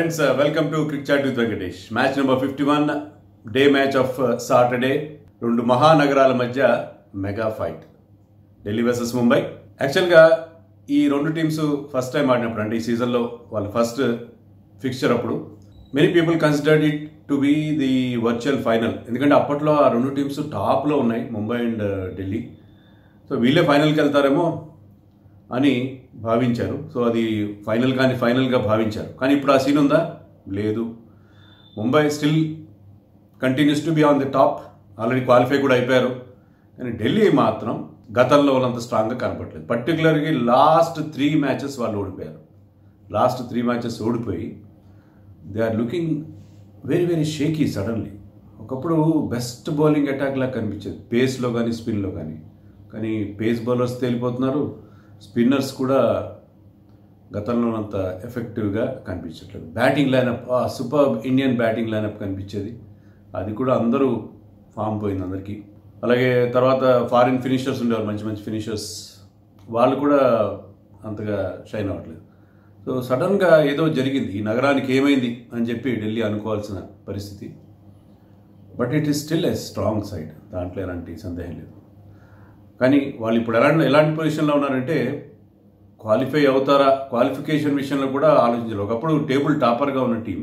Friends, welcome to Cricket Chat with Venkatesh. Match number 51, day match of Saturday. రెండు మహానగరాల మధ్య mega fight, Delhi versus Mumbai. యాక్చువల్గా ఈ రెండు teams first time ఆడినప్పుడు అంటే ఈ సీజన్లో వాళ్ళ ఫస్ట్ ఫిక్చర్ అప్పుడు many people considered it to be the virtual final. ఎందుకంటే అప్పట్లో ఆ రెండు టీమ్స్ టాప్లో ఉన్నాయి, ముంబై అండ్ ఢిల్లీ. సో వీళ్ళే ఫైనల్కి వెళ్తారేమో అని భావించారు. సో అది ఫైనల్గా భావించారు. కానీ ఇప్పుడు ఆ సీన్ ఉందా? లేదు. Mumbai still continues to be on the top. Already qualify కూడా అయిపోయారు. కానీ ఢిల్లీ మాత్రం గతంలో ఉన్నంత స్ట్రాంగ్గా కనపడలేదు. పర్టికులర్గా లాస్ట్ 3 మ్యాచెస్ వాళ్ళు ఓడిపోయారు. లాస్ట్ 3 మ్యాచెస్ ఓడిపోయి they are looking very very shaky suddenly. ఒకప్పుడు బెస్ట్ బౌలింగ్ అటాక్ లాగా కనిపించేది, పేస్లో కానీ స్పిన్లో కానీ పేస్ బౌలర్స్ తేలిపోతున్నారు. స్పిన్నర్స్ కూడా గతంలోనంత ఎఫెక్టివ్గా కనిపించట్లేదు. Batting lineup, super Indian batting lineup కనిపించేది, అది కూడా అందరూ ఫామ్ పోయింది అందరికీ. అలాగే తర్వాత ఫారిన్ ఫినిషర్స్ ఉండేవారు, మంచి మంచి ఫినిషర్స్, వాళ్ళు కూడా అంతగా షైన్ అవ్వట్లేదు. సో సడన్గా ఏదో జరిగింది, ఈ నగరానికి ఏమైంది అని చెప్పి ఢిల్లీ అనుకోవాల్సిన పరిస్థితి. But it is still a strong side, దాంట్లో ఎలాంటి సందేహం లేదు. కానీ వాళ్ళు ఇప్పుడు ఎలాంటి పొజిషన్లో ఉన్నారంటే క్వాలిఫై అవుతారా, క్వాలిఫికేషన్ విషయంలో కూడా ఆలోచించారు. ఒకప్పుడు టేబుల్ టాపర్గా ఉన్న టీం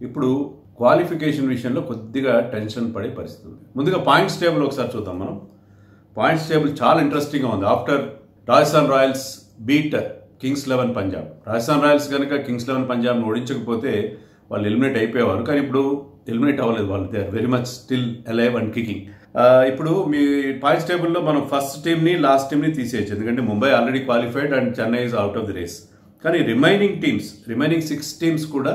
ఇప్పుడు క్వాలిఫికేషన్ విషయంలో కొద్దిగా టెన్షన్ పడే పరిస్థితి ఉంది. ముందుగా పాయింట్స్ టేబుల్ ఒకసారి చూద్దాం మనం. పాయింట్స్ టేబుల్ చాలా ఇంట్రెస్టింగ్గా ఉంది. After Rajasthan Royals beat Kings 11 Punjab. Rajasthan Royals కనుక కింగ్స్ 11 పంజాబ్ను ఓడించకపోతే వాళ్ళు ఎలిమినేట్ అయిపోయేవారు. కానీ ఇప్పుడు ఎలిమినేట్ అవ్వలేదు వాళ్ళు, they are very much still alive and kicking. ఇప్పుడు మీ పాయింట్స్ టేబుల్లో మనం ఫస్ట్ టీమ్ని లాస్ట్ టీమ్ని తీసేయచ్చు, ఎందుకంటే Mumbai already qualified and Chennai is out of the race. కానీ రిమైనింగ్ 6 టీమ్స్ కూడా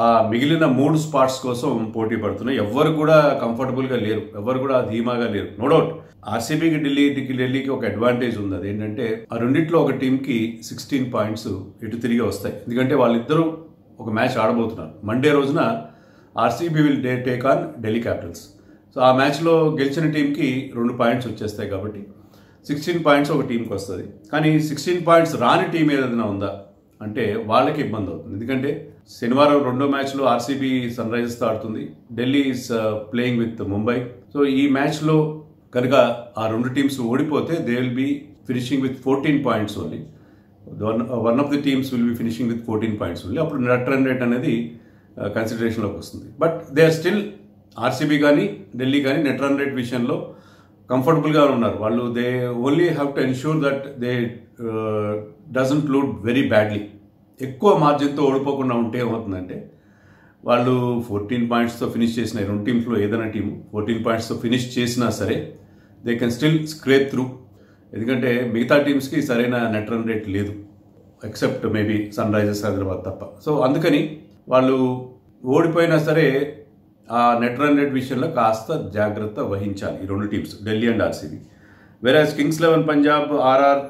ఆ మిగిలిన 3 స్పాట్స్ కోసం పోటీ పడుతున్నాయి. ఎవ్వరు కూడా కంఫర్టబుల్గా లేరు, ఎవ్వరు కూడా ధీమాగా లేరు. నో డౌట్ ఆర్సీబీకి ఢిల్లీకి ఒక అడ్వాంటేజ్ ఉంది. అదేంటంటే ఆ రెండిట్లో ఒక టీంకి 16 పాయింట్స్ ఇటు తిరిగి వస్తాయి. ఎందుకంటే వాళ్ళిద్దరూ ఒక మ్యాచ్ ఆడబోతున్నారు. మండే రోజున RCB will take on Delhi Capitals. So ఆ మ్యాచ్లో గెలిచిన టీంకి 2 పాయింట్స్ వచ్చేస్తాయి. కాబట్టి 16 పాయింట్స్ ఒక టీంకి వస్తుంది. కానీ 16 పాయింట్స్ రాని టీం ఏదైనా ఉందా అంటే వాళ్ళకి ఇబ్బంది అవుతుంది. ఎందుకంటే శనివారం 2వ మ్యాచ్లో ఆర్సీబీ సన్ రైజర్స్తో ఆడుతుంది, Delhi is playing with Mumbai. So ఈ మ్యాచ్లో కనుక ఆ 2 టీమ్స్ ఓడిపోతే they will be finishing with 14 points only. One of the teams will be finishing with 14 points only. అప్పుడు నెట్ రన్ రేట్ అనేది కన్సిడరేషన్లోకి వస్తుంది. But they are still, RCB కానీ ఢిల్లీ కానీ నెట్ రన్ రేట్ విషయంలో కంఫర్టబుల్గా ఉన్నారు. వాళ్ళు they only have to ensure that they doesn't lose very badly. ఎక్కువ మార్జిన్తో ఓడిపోకుండా ఉంటే ఏమవుతుందంటే వాళ్ళు 14 పాయింట్స్తో ఫినిష్ చేసిన 2 టీమ్స్లో ఏదైనా టీము 14 పాయింట్స్తో ఫినిష్ చేసినా సరే they can still scrape through. ఎందుకంటే మిగతా టీమ్స్కి సరైన నెట్ రన్ రేట్ లేదు, except maybe Sunrisers Hyderabad తప్ప. సో అందుకని వాళ్ళు ఓడిపోయినా సరే ఆ నెట్ రన్ రేట్ విషయంలో కాస్త జాగ్రత్త వహించాలి ఈ 2 teams, Delhi and RCB. Whereas Kings 11 Punjab, RR,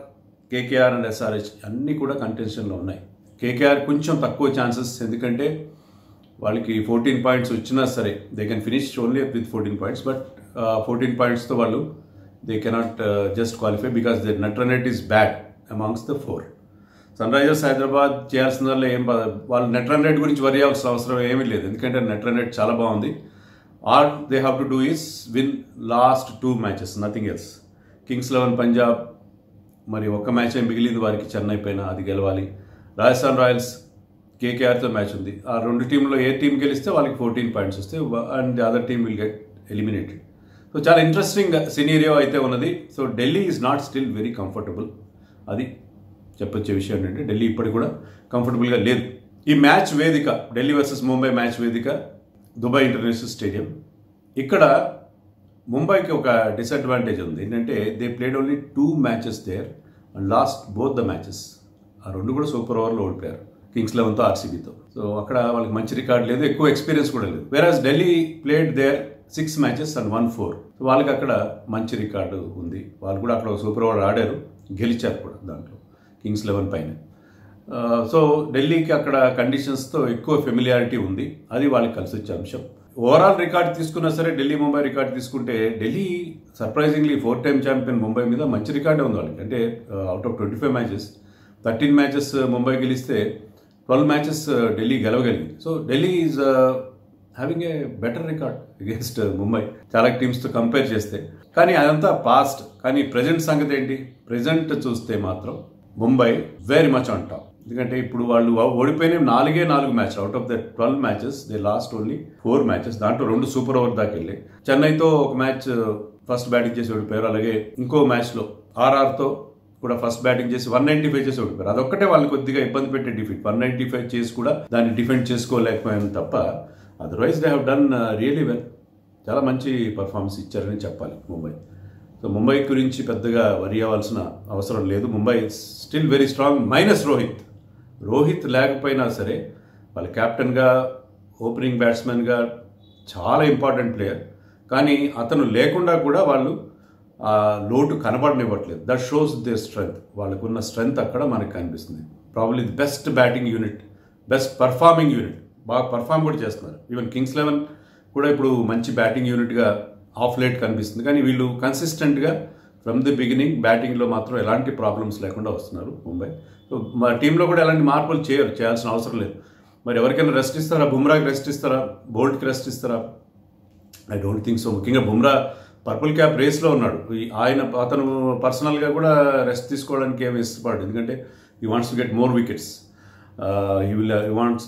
KKR and SRH అన్నీ కూడా కంటెన్షన్లో ఉన్నాయి. కేకేఆర్ కొంచెం తక్కువ ఛాన్సెస్, ఎందుకంటే వాళ్ళకి 14 పాయింట్స్ వచ్చినా సరే they can finish only with 14 points. But 14 పాయింట్స్తో వాళ్ళు they cannot just qualify because the net run rate is bad amongst the 4. Sunrisers Hyderabad చేయాల్సిన వాళ్ళు నెట్ రన్ రేట్ గురించి వరి అవ్వాల్సిన అవసరం ఏమీ లేదు, ఎందుకంటే నెట్ రన్ రేట్ చాలా బాగుంది. All they have to do is win last 2 matches, nothing else. Kings 11 Punjab మరి ఒక్క మ్యాచ్ మిగిలింది వారికి, చెన్నై పైన, అది గెలవాలి. రాజస్థాన్ రాయల్స్ కేకేఆర్తో మ్యాచ్ ఉంది. ఆ 2 టీంలో ఏ టీం గెలిస్తే వాళ్ళకి 14 పాయింట్స్ వస్తాయి and the other team will get eliminated. So చాలా ఇంట్రెస్టింగ్ సినీరియో అయితే ఉన్నది. So Delhi is not still very comfortable, అది చెప్పొచ్చే విషయం ఏంటంటే ఢిల్లీ ఇప్పటికి కూడా కంఫర్టబుల్గా లేదు. ఈ మ్యాచ్ వేదిక, ఢిల్లీ వర్సెస్ ముంబై మ్యాచ్ వేదిక దుబాయ్ ఇంటర్నేషనల్ స్టేడియం. ఇక్కడ ముంబైకి ఒక డిసడ్వాంటేజ్ ఉంది, ఏంటంటే they played only 2 matches there and lost both the matches. ఆ 2 కూడా సూపర్ ఓవర్లో ఓడిపోయారు, కింగ్స్ 11తో ఆర్సీబీతో. సో అక్కడ వాళ్ళకి మంచి రికార్డ్ లేదు, ఎక్కువ ఎక్స్పీరియన్స్ కూడా లేదు. Whereas Delhi played their 6 matches and 1-4. So వాళ్ళకి అక్కడ మంచి రికార్డు ఉంది. వాళ్ళు కూడా అక్కడ సూపర్ ఓవర్ ఆడారు, గెలిచారు కూడా దాంట్లో కింగ్స్ 11 పైన. సో ఢిల్లీకి అక్కడ కండిషన్స్తో ఎక్కువ ఫెమిలియారిటీ ఉంది, అది వాళ్ళకి కలిసి వచ్చే అంశం. ఓవరాల్ రికార్డ్ తీసుకున్నా సరే ఢిల్లీ ముంబై రికార్డ్ తీసుకుంటే Delhi surprisingly 4 time champion Mumbai మీద మంచి రికార్డే ఉంది వాళ్ళకి. అంటే out of 25 matches 13 matches Mumbai గెలిస్తే 12 మ్యాచెస్ ఢిల్లీ గెలవగలిగింది. So Delhi is having a better record against Mumbai చాలా టీమ్స్తో కంపేర్ చేస్తే. కానీ అదంతా పాస్ట్. కానీ ప్రజెంట్ సంగతి ఏంటి? ప్రజెంట్ చూస్తే మాత్రం Mumbai very much on top. ఎందుకంటే ఇప్పుడు వాళ్ళు ఓడిపోయిన 4 మ్యాచ్లు out of the 12 matches they last only 4 matches. దాంట్లో 2 సూపర్ ఓవర్ దాకా వెళ్ళి చెన్నైతో ఒక మ్యాచ్ ఫస్ట్ బ్యాటింగ్ చేసి ఓడిపోయారు. అలాగే ఇంకో మ్యాచ్లో ఆర్ఆర్తో కూడా ఫస్ట్ బ్యాటింగ్ చేసి 195 చేసి ఓడిపోయారు. అదొక్కటే వాళ్ళు కొద్దిగా ఇబ్బంది పెట్టే డిఫీట్. 195 చేసి కూడా దాన్ని డిఫెండ్ చేసుకోలేకపోయాను తప్ప otherwise they have done really well. చాలా మంచి పర్ఫార్మెన్స్ ఇచ్చారని చెప్పాలి ముంబై. సో ముంబై గురించి పెద్దగా వరి అవ్వాల్సిన అవసరం లేదు. Mumbai still very strong minus Rohit. Rohit లేకపోయినా సరే వాళ్ళ కెప్టెన్గా ఓపెనింగ్ బ్యాట్స్మెన్గా చాలా ఇంపార్టెంట్ ప్లేయర్. కానీ అతను లేకుండా కూడా వాళ్ళు లోటు కనబడనివ్వట్లేదు. That shows their strength. వాళ్ళకున్న స్ట్రెంగ్త్ అక్కడ మనకు కనిపిస్తుంది. Probably the best batting unit, best performing unit. బాగా పర్ఫామ్ కూడా చేస్తున్నారు. ఈవెన్ కింగ్స్ 11 కూడా ఇప్పుడు మంచి బ్యాటింగ్ యూనిట్గా ఆఫ్ లేట్ కనిపిస్తుంది. కానీ వీళ్ళు కన్సిస్టెంట్గా ఫ్రమ్ ది బిగినింగ్ బ్యాటింగ్లో మాత్రం ఎలాంటి ప్రాబ్లమ్స్ లేకుండా వస్తున్నారు ముంబై. సో మా టీంలో కూడా ఎలాంటి మార్పులు చేయాల్సిన అవసరం లేదు. మరి ఎవరికైనా రెస్ట్ ఇస్తారా? బుమ్రాకి రెస్ట్ ఇస్తారా? బోల్ట్కి రెస్ట్ ఇస్తారా? I don't think so. ముఖ్యంగా బుమ్రా పర్పుల్ క్యాప్ రేస్లో ఉన్నాడు. అతను పర్సనల్గా కూడా రెస్ట్ తీసుకోవడానికి ఏమి ఇష్టపడు. ఎందుకంటే he wants to get more wickets, he wants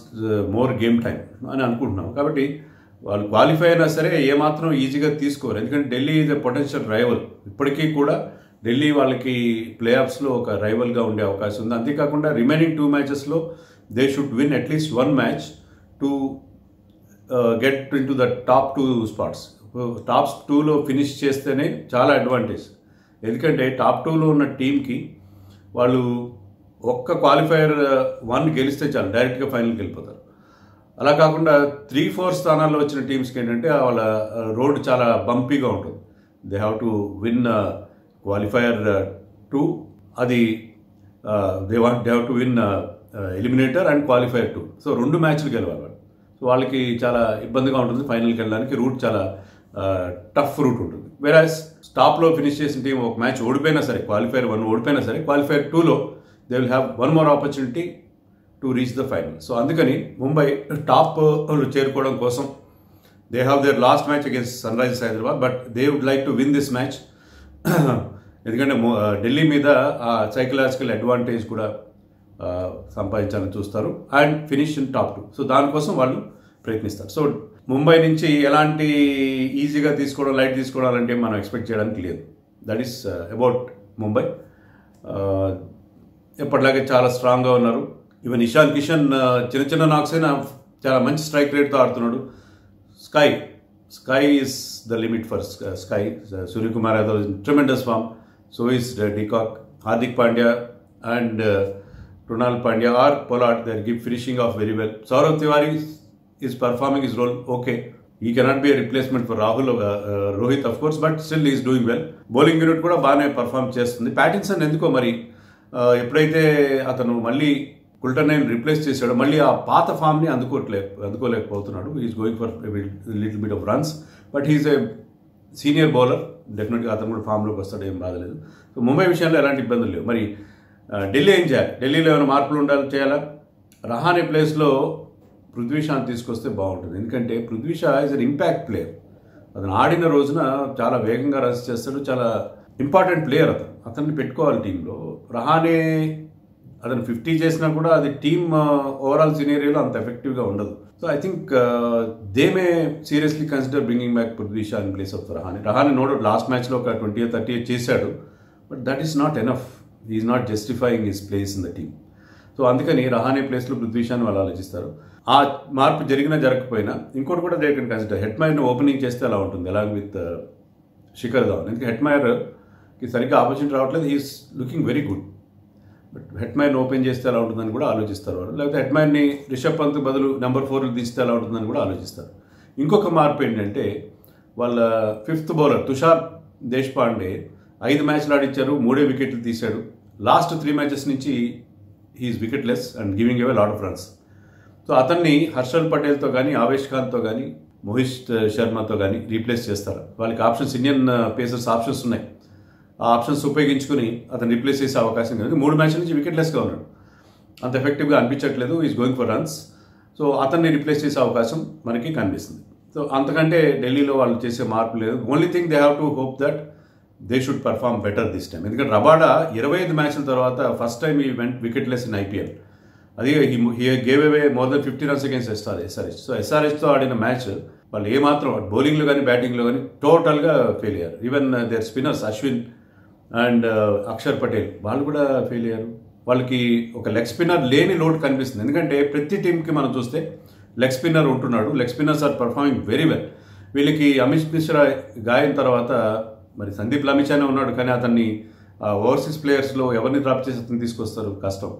more game time అని అనుకుంటున్నాం. కాబట్టి వాళ్ళు క్వాలిఫై అయినా సరే ఏమాత్రం ఈజీగా తీసుకోరు. ఎందుకంటే Delhi is a potential rival. ఇప్పటికీ కూడా ఢిల్లీ వాళ్ళకి ప్లే ఆఫ్స్లో ఒక రైవల్గా ఉండే అవకాశం ఉంది. అంతేకాకుండా రిమైనింగ్ 2 మ్యాచెస్లో they should win at least 1 match to get into the top 2 spots. Top 2లో ఫినిష్ చేస్తేనే చాలా అడ్వాంటేజ్. ఎందుకంటే టాప్ 2లో ఉన్న టీంకి వాళ్ళు ఒక్క క్వాలిఫైయర్ 1 గెలిస్తే చాలు, డైరెక్ట్గా ఫైనల్కి వెళ్ళిపోతారు. అలా కాకుండా 3-4 స్థానాల్లో వచ్చిన టీమ్స్కి ఏంటంటే వాళ్ళ రోడ్ చాలా బంపీగా ఉంటుంది. They have to win qualifier 2, అది they have to win eliminator and qualifier 2. So 2 మ్యాచ్లు గెలవాలి వాళ్ళు. సో వాళ్ళకి చాలా ఇబ్బందిగా ఉంటుంది ఫైనల్కి వెళ్ళడానికి. రూట్ చాలా టఫ్ రూట్ ఉంటుంది. వెరాజ్ టాప్లో ఫినిష్ చేసిన టీం ఒక మ్యాచ్ ఓడిపోయినా సరే, క్వాలిఫైర్ 1 ఓడిపోయినా సరే, క్వాలిఫైర్ 2లో they will have 1 more opportunity to reach the final. So అందుకని ముంబై టాప్ చేరుకోవడం కోసం they have their last match against Sunrisers Hyderabad, but they would like to win this match. ఎందుకంటే ఢిల్లీ మీద ఆ సైకలాజికల్ అడ్వాంటేజ్ కూడా సంపాదించాలని చూస్తారు and finish in top 2. So దానికోసం వాళ్ళు ప్రయత్నిస్తారు. సో ముంబై నుంచి ఎలాంటి ఈజీగా తీసుకోవడం, లైట్ తీసుకోవడం అలాంటివి మనం ఎక్స్పెక్ట్ చేయడానికి లేదు. That is about Mumbai. ఎప్పటిలాగే చాలా స్ట్రాంగ్గా ఉన్నారు. ఈవెన్ ఇషాన్ కిషన్ చిన్న నాక్స్ అయినా చాలా మంచి స్ట్రైక్ రేట్తో ఆడుతున్నాడు. Sky is the limit for Sky. Suryakumar Yadav is tremendous form. So is de Kock. Hardik Pandya and Krunal Pandya or Pollard, they keep finishing off very well. Saurav Tiwari is performing his role okay. He cannot be a replacement for Rahul Rohit of course, but still he is doing well. Bowling unit కూడా బాగానే perform చేస్తుంది. Pattinson ఎందుకో మరి ఎప్పుడైతే అతను మళ్ళీ కుల్టర్నైన్ replace చేశాడో మళ్ళీ ఆ పాత ఫామ్ని అందుకోలేకపోతున్నాడు. Is going for little bit of runs, but he is a senior bowler. డెఫినెట్గా అతను కూడా ఫామ్లోకి వస్తాడు, ఏం బాధలేదు. సో ముంబై విషయంలో ఎలాంటి ఇబ్బందులు లేవు. మరి ఢిల్లీ ఏం చేయాలి? ఢిల్లీలో ఏమైనా మార్పులు చేయాలా? రహానే ప్లేస్లో పృథ్వీ షాని తీసుకొస్తే బాగుంటుంది. ఎందుకంటే Prithvi Shah is an impact player. అతను ఆడిన రోజున చాలా వేగంగా రన్స్ చేస్తాడు. చాలా ఇంపార్టెంట్ ప్లేయర్. అతన్ని పెట్టుకోవాలి టీంలో. రహానే అతను 50 చేసినా కూడా అది టీమ్ ఓవరాల్ సినేరియోలో అంత ఎఫెక్టివ్గా ఉండదు. So I think they may seriously consider bringing back Prithvi Shah in place of Rahane. Rahane note last మ్యాచ్లో ఒక 20-30 చేశాడు, but that is not enough. Is not justifying his place in the team. So అందుకని రహానే ప్లేస్లో పృథ్వీ షాని వాళ్ళు ఆలోచిస్తారు. ఆ మార్పు జరిగినా జరగకపోయినా ఇంకోటి కూడా దే కెన్ కన్సిడర్ హెట్మైర్ని ఓపెనింగ్ చేస్తే అలా ఉంటుంది, అలాంగ్ విత్ శిఖర్ ధవన్. ఎందుకంటే హెట్మైర్కి సరిగ్గా ఆపర్చునిటీ రావట్లేదు. He is looking very good, but హెట్మైర్ని ఓపెన్ చేస్తే ఎలా ఉంటుందని కూడా ఆలోచిస్తారు వాళ్ళు. లేకపోతే హెట్మైర్ని రిషబ్ పంత్ బదులు నెంబర్ 4 తీస్తే ఎలా ఉంటుందని కూడా ఆలోచిస్తారు. ఇంకొక మార్పు ఏంటంటే వాళ్ళ 5th బౌలర్ తుషార్ దేశ్పాండే 5 మ్యాచ్లు ఆడిచ్చారు, 3 వికెట్లు తీశాడు. లాస్ట్ 3 మ్యాచెస్ నుంచి he is wicketless and giving away lot of runs. So అతన్ని హర్షల్ పటేల్తో కానీ, ఆవేష్ ఖాన్తో కానీ, మోహిత్ శర్మతో కానీ రీప్లేస్ చేస్తారు. వాళ్ళకి ఆప్షన్స్, ఇండియన్ పేసర్స్ ఆప్షన్స్ ఉన్నాయి. ఆ ఆప్షన్స్ ఉపయోగించుకుని అతను రీప్లేస్ చేసే అవకాశం లేదు. 3 మ్యాచ్ల నుంచి వికెట్లెస్గా ఉన్నాడు. అంత ఎఫెక్టివ్గా అనిపించట్లేదు. Is going for runs. So అతన్ని రిప్లేస్ చేసే అవకాశం మనకి కనిపిస్తుంది. సో అంతకంటే ఢిల్లీలో వాళ్ళు చేసే మార్పు లేదు. Only thing they have to hope that they should perform better this time. ఎందుకంటే రబాడా 25 మ్యాచ్ల తర్వాత first time he went wicketless in IPL. అది he gave away more than 50 runs against SRH. So ఎస్ఆర్హెచ్తో ఆడిన మ్యాచ్ వాళ్ళు ఏమాత్రం బౌలింగ్లో కానీ బ్యాటింగ్లో కానీ టోటల్గా ఫెయిల్ అయ్యారు. Even their spinners Ashwin and Akshar Patel వాళ్ళు కూడా ఫెయిల్ అయ్యారు. వాళ్ళకి ఒక లెగ్ స్పిన్నర్ లేని లోటు కనిపిస్తుంది. ఎందుకంటే ప్రతి టీంకి మనం చూస్తే లెగ్ స్పిన్నర్ ఉంటున్నాడు. Leg spinners are performing very well. వీళ్ళకి అమిత్ మిశ్రా గాయం తర్వాత మరి సందీప్ లమిచానే ఉన్నాడు, కానీ అతన్ని ఓవర్సీస్ ప్లేయర్స్లో ఎవరిని డ్రాప్ చేసి అతను తీసుకొస్తారు, కష్టం.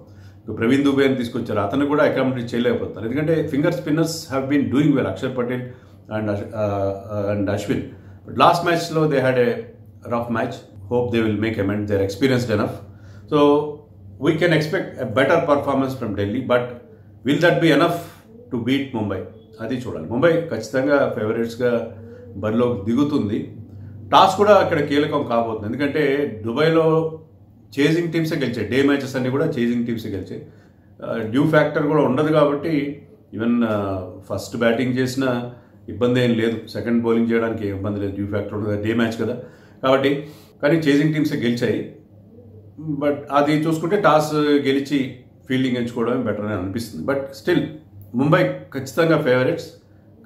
ప్రవీణ్ దుబే అని తీసుకొచ్చారు, అతను కూడా అకామిడేట్ చేయలేకపోతారు. ఎందుకంటే finger spinners have been doing well, Axar Patel and Ashwin. But last మ్యాచ్లో they had a rough match. Hope they will make amend. They are experienced enough. So we can expect a better performance from Delhi. But will that be enough to beat Mumbai? అది చూడాలి. ముంబై ఖచ్చితంగా ఫేవరెట్స్గా బరిలోకి దిగుతుంది. Toss కూడా అక్కడ కీలకం కాబోతుంది. ఎందుకంటే దుబాయ్లో చేజింగ్ టీమ్సే గెలిచాయి. డే మ్యాచెస్ అన్నీ కూడా చేజింగ్ టీమ్సే గెలిచాయి. డ్యూ ఫ్యాక్టర్ కూడా ఉండదు కాబట్టి ఈవెన్ ఫస్ట్ బ్యాటింగ్ చేసిన ఇబ్బంది ఏం లేదు, సెకండ్ బౌలింగ్ చేయడానికి ఏం ఇబ్బంది లేదు, డ్యూ ఫ్యాక్టర్ ఉండదు, డే మ్యాచ్ కదా. కాబట్టి కానీ చేజింగ్ టీమ్సే గెలిచాయి. బట్ అది చూసుకుంటే టాస్ గెలిచి ఫీల్డింగ్ ఎంచుకోవడమే బెటర్ అని అనిపిస్తుంది. బట్ స్టిల్ ముంబై ఖచ్చితంగా ఫేవరెట్స్.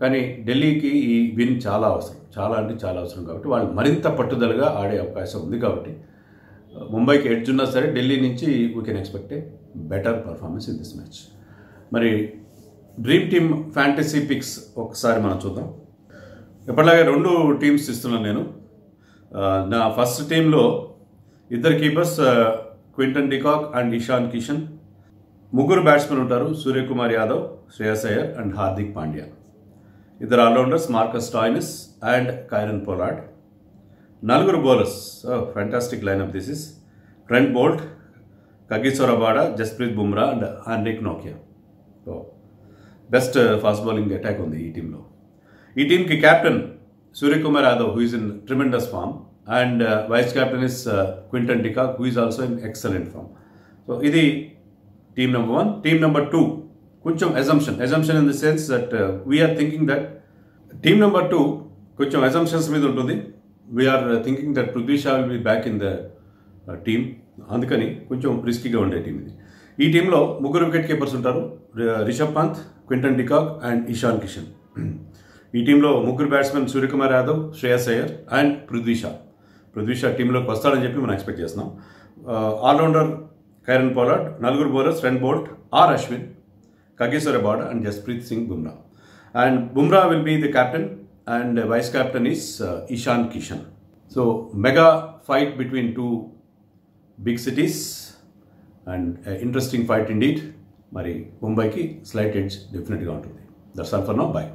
కానీ ఢిల్లీకి ఈ విన్ చాలా అవసరం, చాలా అంటే చాలా అవసరం. కాబట్టి వాళ్ళు మరింత పట్టుదలగా ఆడే అవకాశం ఉంది. కాబట్టి ముంబైకి ఎడ్జ్ ఉన్నా సరే ఢిల్లీ నుంచి we can expect A better performance in this match. మరి డ్రీమ్ టీమ్ ఫ్యాంటసీ పిక్స్ ఒకసారి మనం చూద్దాం. ఎప్పటిలాగే 2 టీమ్స్ ఇస్తున్నాను నేను. నా ఫస్ట్ టీంలో 2 keepers, Quinton de Kock and Ishan Kishan. 3 batsmen ఉంటారు, Suryakumar Yadav, Shreyas Iyer and Hardik Pandya. 2 all rounders, Marcus Stoinis and Kieron Pollard. 4 bowlers, fantastic lineup this is. Trent Boult, Kagiso Rabada, Jasprit Bumrah and Anrich నోకియా. So best fast bowling attack ఉంది ఈ టీంలో. ఈ టీంకి captain Suryakumar Yadav, who is in tremendous form, and vice captain is Quinton de Kock, who is also in excellent form. So ఇది team number 1. Team number 2 కొంచెం assumption in the sense that we are thinking that team number 2 కొంచెం assumptions మీద ఉంటుంది. We are thinking that Prithvi Shaw will be back in the team. అందుకని కొంచెం రిస్కీగా ఉండే team ఇది. ఈ టీంలో 3 వికెట్ కీపర్స్ ఉంటారు, Rishabh Pant, Quinton de Kock and Ishan Kishan. ఈ టీంలో 3 బ్యాట్స్మెన్, సూర్యకుమార్ యాదవ్, శ్రేయస్ అయ్యర్ అండ్ పృథ్వీ షా టీంలోకి వస్తాడని చెప్పి మనం ఎక్స్పెక్ట్ చేస్తున్నాం. Allrounder Kieron Pollard, 4 bowlers, Trent Boult or Ashwin, Kagiso Rabada and Jasprit Singh Bumrah. And Bumrah will be the captain and vice captain is Ishan Kishan. So mega fight between 2 big cities and interesting fight indeed. Mari Mumbai ki slight edge definitely గా ఉంటుంది. That's all for now. Bye.